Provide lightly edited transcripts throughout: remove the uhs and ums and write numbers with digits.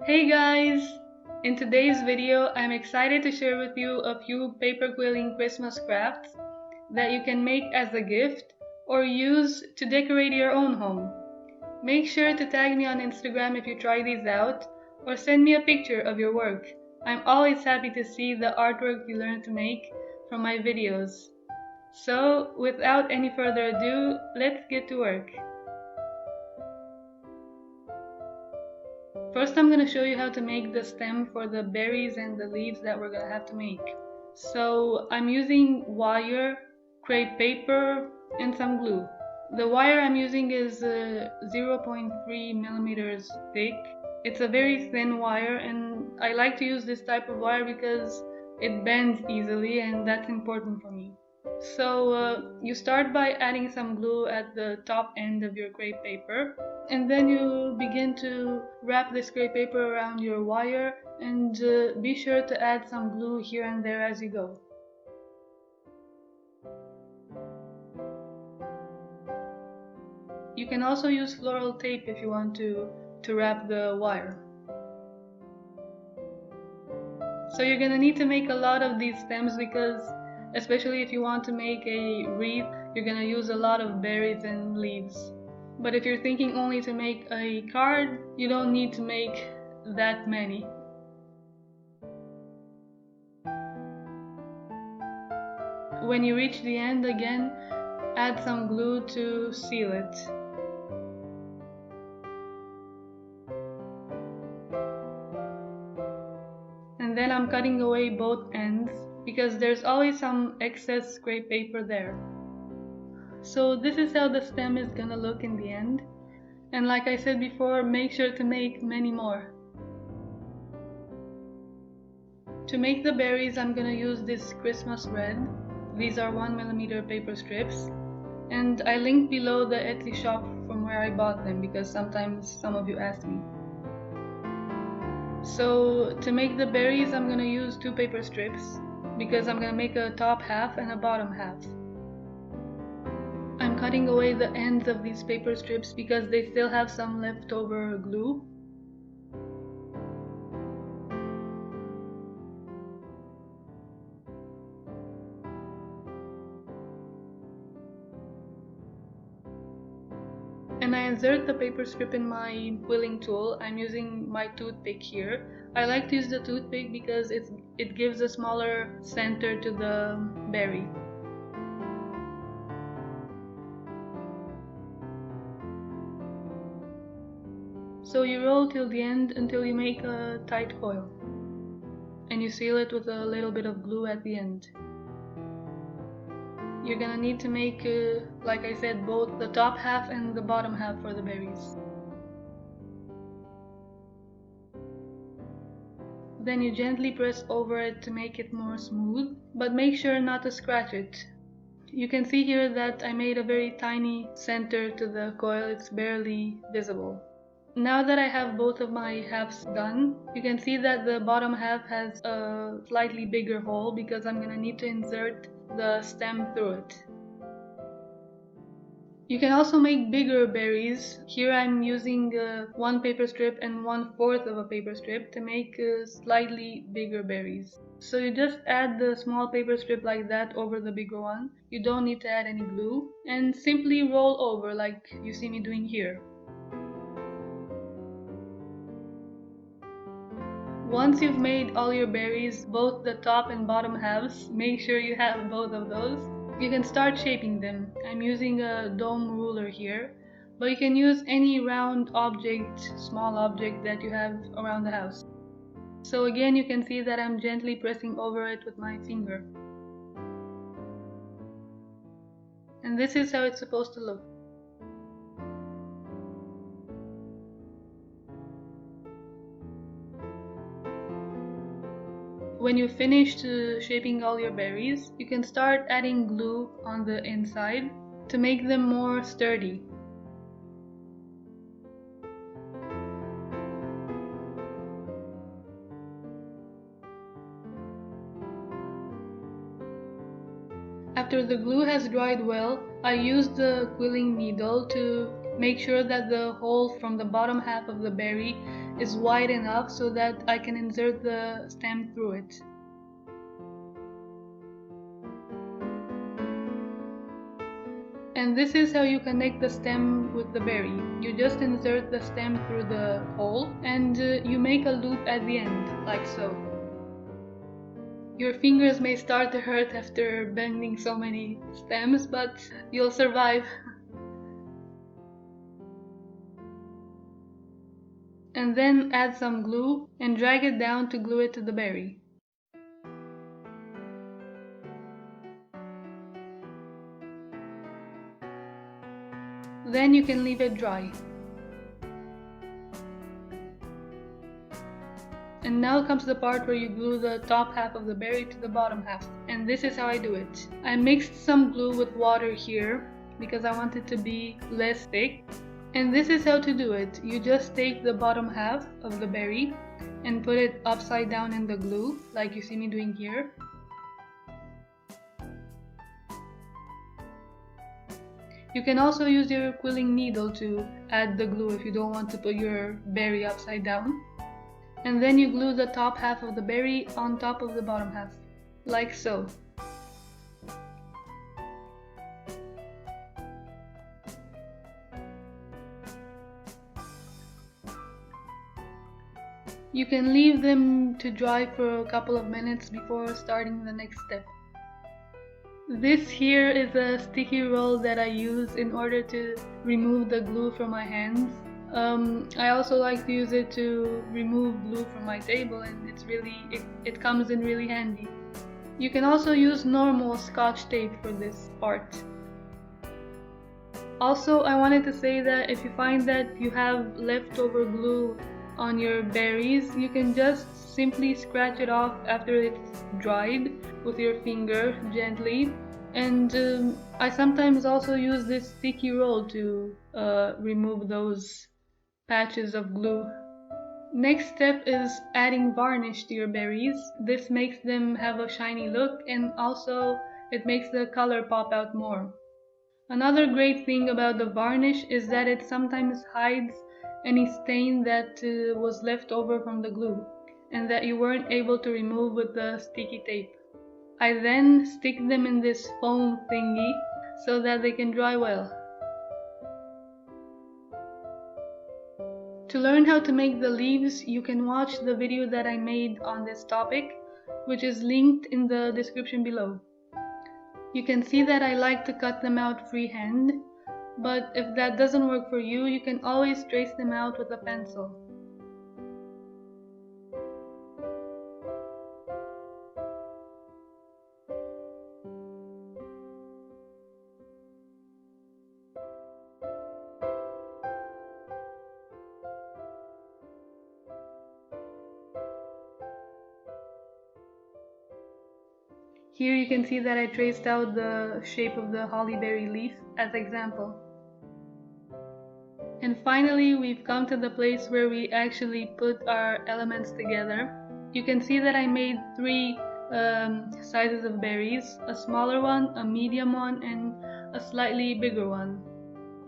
Hey guys! In today's video, I'm excited to share with you a few paper quilling Christmas crafts that you can make as a gift or use to decorate your own home. Make sure to tag me on Instagram if you try these out or send me a picture of your work. I'm always happy to see the artwork you learn to make from my videos. So, without any further ado, let's get to work. First, I'm going to show you how to make the stem for the berries and the leaves that we're going to have to make. So I'm using wire, crepe paper, and some glue. The wire I'm using is 0.3 millimeters thick. It's a very thin wire, and I like to use this type of wire because it bends easily, and that's important for me. So you start by adding some glue at the top end of your crepe paper, and then you begin to wrap this crepe paper around your wire, and be sure to add some glue here and there as you go. You can also use floral tape if you want to wrap the wire. So you're gonna need to make a lot of these stems because especially if you want to make a wreath, you're gonna use a lot of berries and leaves. But if you're thinking only to make a card, you don't need to make that many. When you reach the end again, add some glue to seal it. And then I'm cutting away both ends because there's always some excess crepe paper there. So this is how the stem is gonna look in the end. And like I said before, make sure to make many more. To make the berries, I'm gonna use this Christmas Red. These are 1mm paper strips. And I link below the Etsy shop from where I bought them because sometimes some of you ask me. So to make the berries, I'm gonna use 2 paper strips because I'm gonna make a top half and a bottom half. I'm cutting away the ends of these paper strips because they still have some leftover glue. And I insert the paper strip in my quilling tool. I'm using my toothpick here. I like to use the toothpick because it gives a smaller center to the berry. So you roll till the end until you make a tight coil. And you seal it with a little bit of glue at the end. You're gonna need to make, like I said, both the top half and the bottom half for the berries. Then you gently press over it to make it more smooth, but make sure not to scratch it. You can see here that I made a very tiny center to the coil, it's barely visible. Now that I have both of my halves done, you can see that the bottom half has a slightly bigger hole because I'm gonna need to insert the stem through it. You can also make bigger berries. Here I'm using 1 paper strip and 1/4 of a paper strip to make slightly bigger berries. So you just add the small paper strip like that over the bigger one. You don't need to add any glue and simply roll over like you see me doing here. Once you've made all your berries, both the top and bottom halves, make sure you have both of those, you can start shaping them. I'm using a dome ruler here, but you can use any round object, small object that you have around the house. So again, you can see that I'm gently pressing over it with my finger. And this is how it's supposed to look. When you finish shaping all your berries, you can start adding glue on the inside to make them more sturdy. After the glue has dried well, I used the quilling needle to make sure that the hole from the bottom half of the berry is wide enough so that I can insert the stem through it. And this is how you connect the stem with the berry. You just insert the stem through the hole and you make a loop at the end, like so. Your fingers may start to hurt after bending so many stems, but you'll survive. And then add some glue and drag it down to glue it to the berry. Then you can leave it dry. And now comes the part where you glue the top half of the berry to the bottom half. And this is how I do it. I mixed some glue with water here because I want it to be less thick. And this is how to do it. You just take the bottom half of the berry and put it upside down in the glue, like you see me doing here. You can also use your quilling needle to add the glue if you don't want to put your berry upside down. And then you glue the top half of the berry on top of the bottom half, like so. You can leave them to dry for a couple of minutes before starting the next step. This here is a sticky roll that I use in order to remove the glue from my hands. I also like to use it to remove glue from my table, and it comes in really handy. You can also use normal Scotch tape for this part. Also, I wanted to say that if you find that you have leftover glue on your berries, you can just simply scratch it off after it's dried with your finger gently. And I sometimes also use this sticky roll to remove those patches of glue. Next step is adding varnish to your berries. This makes them have a shiny look, and also it makes the color pop out more. Another great thing about the varnish is that it sometimes hides any stain that was left over from the glue and that you weren't able to remove with the sticky tape. I then stick them in this foam thingy so that they can dry well. To learn how to make the leaves, you can watch the video that I made on this topic, which is linked in the description below. You can see that I like to cut them out freehand, but if that doesn't work for you, you can always trace them out with a pencil. Here you can see that I traced out the shape of the hollyberry leaf as example. And finally, we've come to the place where we actually put our elements together. You can see that I made three sizes of berries, a smaller one, a medium one, and a slightly bigger one.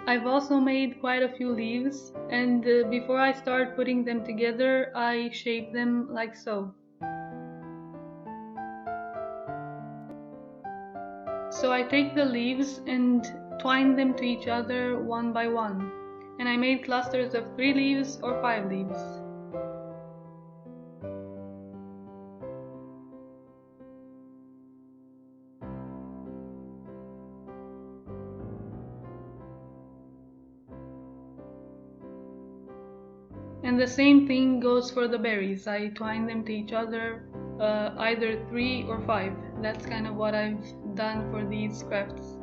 I've also made quite a few leaves, and before I start putting them together, I shape them like so. So I take the leaves and twine them to each other one by one, and I made clusters of 3 leaves or 5 leaves. And the same thing goes for the berries. I twine them to each other, either 3 or 5. That's kind of what I've done for these crafts.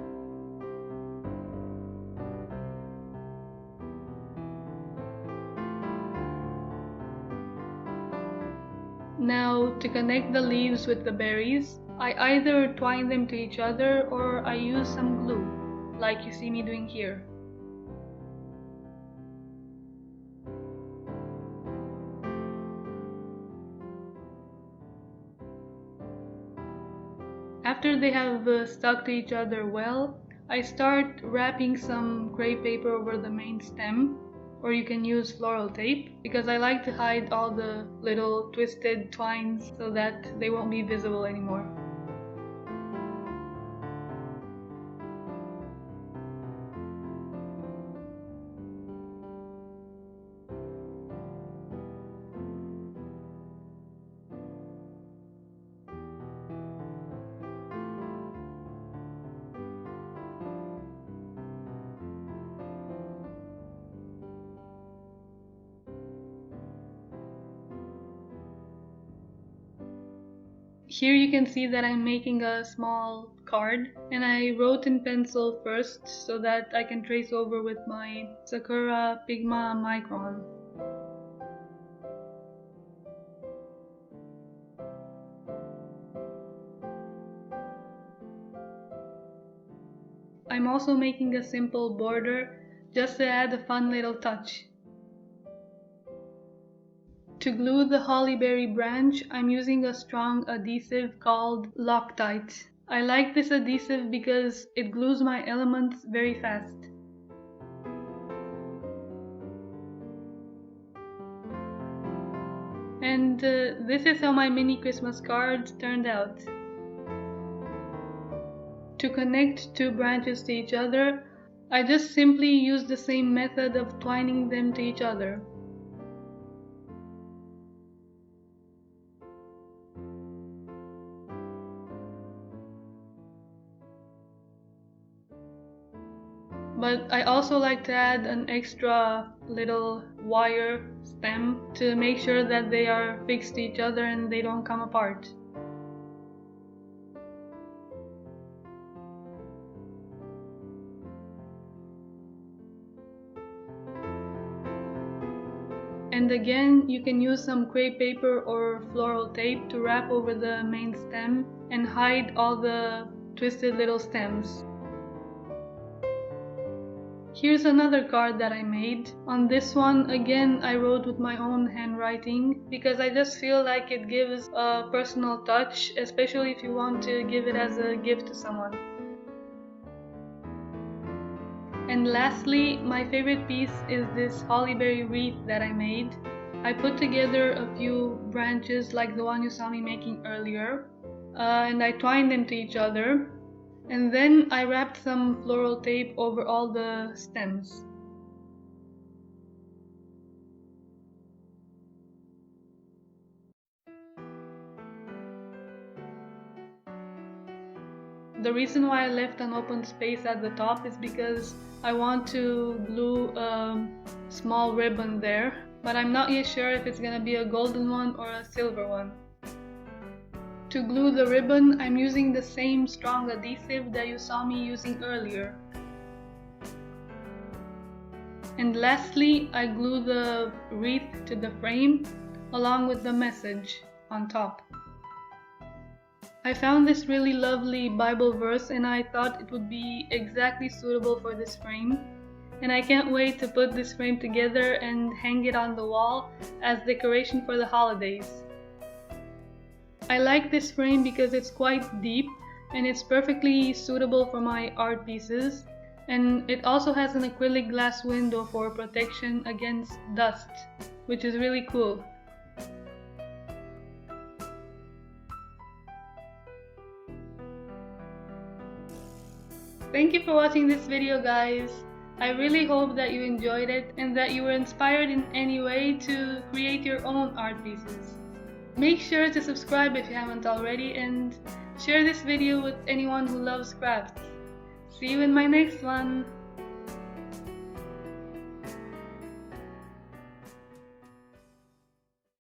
Now, to connect the leaves with the berries, I either twine them to each other or I use some glue, like you see me doing here. After they have stuck to each other well, I start wrapping some crepe paper over the main stem, or you can use floral tape, because I like to hide all the little twisted twines so that they won't be visible anymore. Here you can see that I'm making a small card, and I wrote in pencil first so that I can trace over with my Sakura Pigma Mikron. I'm also making a simple border just to add a fun little touch. To glue the hollyberry branch, I'm using a strong adhesive called Loctite. I like this adhesive because it glues my elements very fast. And this is how my mini Christmas cards turned out. To connect two branches to each other, I just simply use the same method of twining them to each other. But I also like to add an extra little wire stem to make sure that they are fixed to each other and they don't come apart. And again, you can use some crepe paper or floral tape to wrap over the main stem and hide all the twisted little stems. Here's another card that I made. On this one, again, I wrote with my own handwriting because I just feel like it gives a personal touch, especially if you want to give it as a gift to someone. And lastly, my favorite piece is this hollyberry wreath that I made. I put together a few branches like the one you saw me making earlier, and I twined them to each other. And then I wrapped some floral tape over all the stems. The reason why I left an open space at the top is because I want to glue a small ribbon there, but I'm not yet sure if it's gonna be a golden one or a silver one. To glue the ribbon, I'm using the same strong adhesive that you saw me using earlier. And lastly, I glue the wreath to the frame along with the message on top. I found this really lovely Bible verse and I thought it would be exactly suitable for this frame. And I can't wait to put this frame together and hang it on the wall as decoration for the holidays. I like this frame because it's quite deep and it's perfectly suitable for my art pieces, and it also has an acrylic glass window for protection against dust, which is really cool. Thank you for watching this video, guys. I really hope that you enjoyed it and that you were inspired in any way to create your own art pieces. Make sure to subscribe if you haven't already and share this video with anyone who loves crafts. See you in my next one!